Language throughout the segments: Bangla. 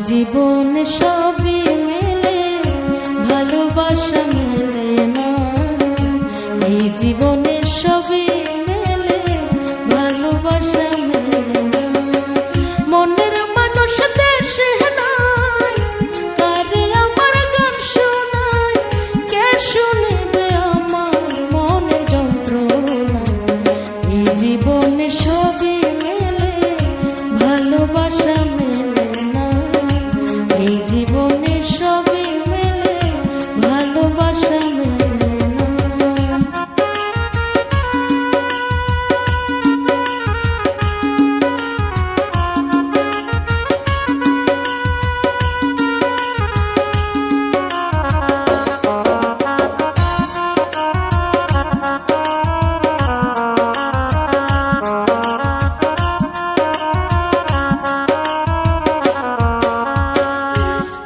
জীবনে সবই মেলে, ভালোবাসা মেলে না। এই জীবনে সবই মেলে, ভালোবাসা মেলে না। মনের মানুষ দেশে নাই, কারে আমার গান শোনায়, কে শুনবে আমার মনের যন্ত্রণা। এই জীবনে সবই মেলে, ভালোবাসা মেলে না। এই জীবনে সবই মেলে, ভালোবাসা মেলে না।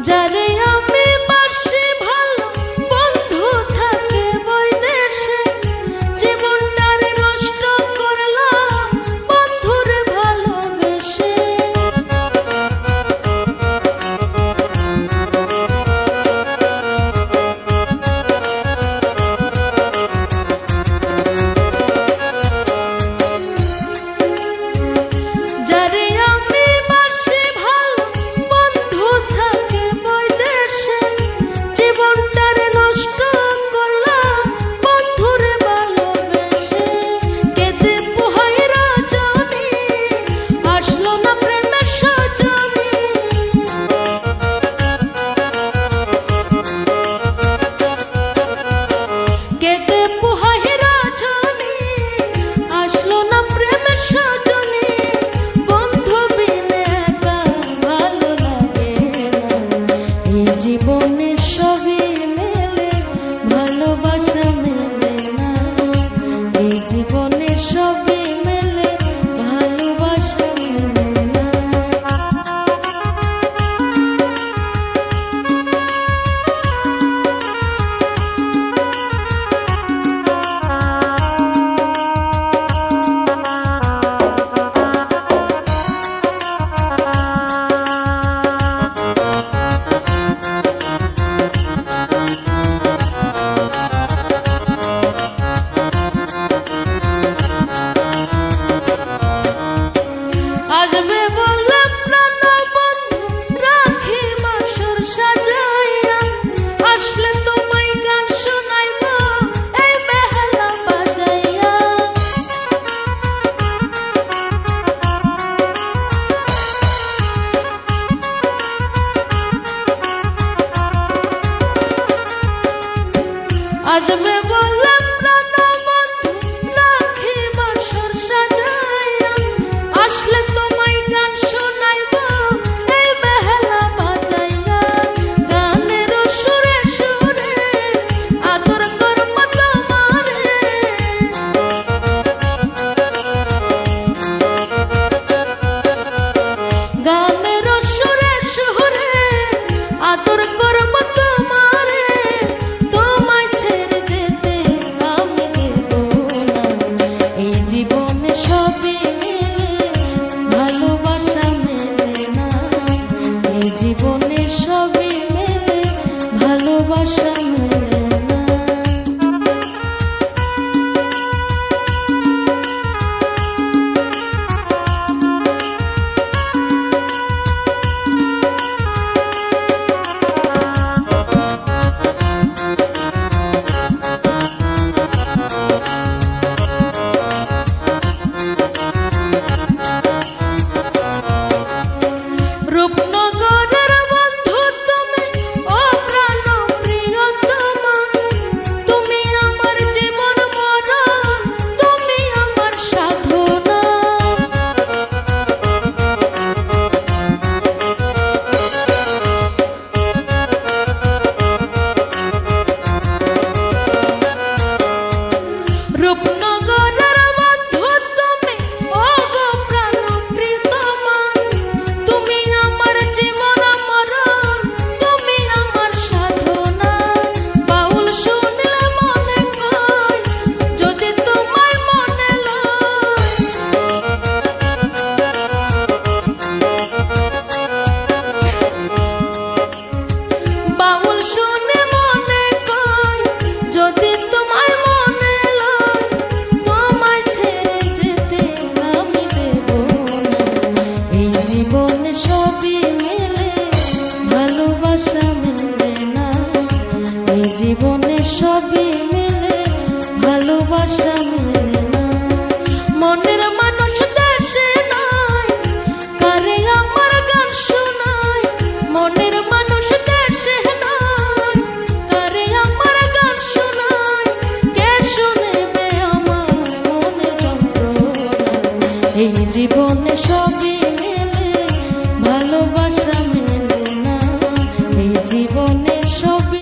যারে আমি বাসি ভালো, বন্ধু থাকে বৈদেশে, জীবনটারে নষ্ট করলাম বন্ধুরে ভালোবেসে। যারে আমি বাসি ভালো, বন্ধু থাকে বৈদেশে, জীবনটারে নষ্ট করলাম বন্ধুরে ভালোবেসে। কেঁদে পোহাই রজনী, আসলো না প্রেমের সজনী। কেঁদে পোহাই রজনী, আসলো না প্রেমের সজনী। বন্ধু বিনে একা ভালো লাগে না। এই জীবনে সবই মেলে, ভালোবাসা মেলে না। এই জীবনে সবই মেলে, ভালোবাসা মেলে না। আসবে বলে প্রাণ বন্ধু, রাখি বাসর সাজাইয়া, আসলে তোমায় গান শোনাইব এই বেহালা বাজাইয়া। আসবে বলে প্রাণ বন্ধু, রাখি বাসর সাজাইয়া, আসলে তোমায় গান শোনাইব এই বেহালা বাজাইয়া। গানের সুরে সুরে আদর করব তোমারে, গানের সুরে সুরে আদর করব তোমারে। তোমায় ছেড়ে যেতে আমি দেব না। এই জীবনে সবই মেলে, ভালোবাসা মেলে না। এই জীবনে সবই মেলে, ভালোবাসা মেলে না। রূপনগর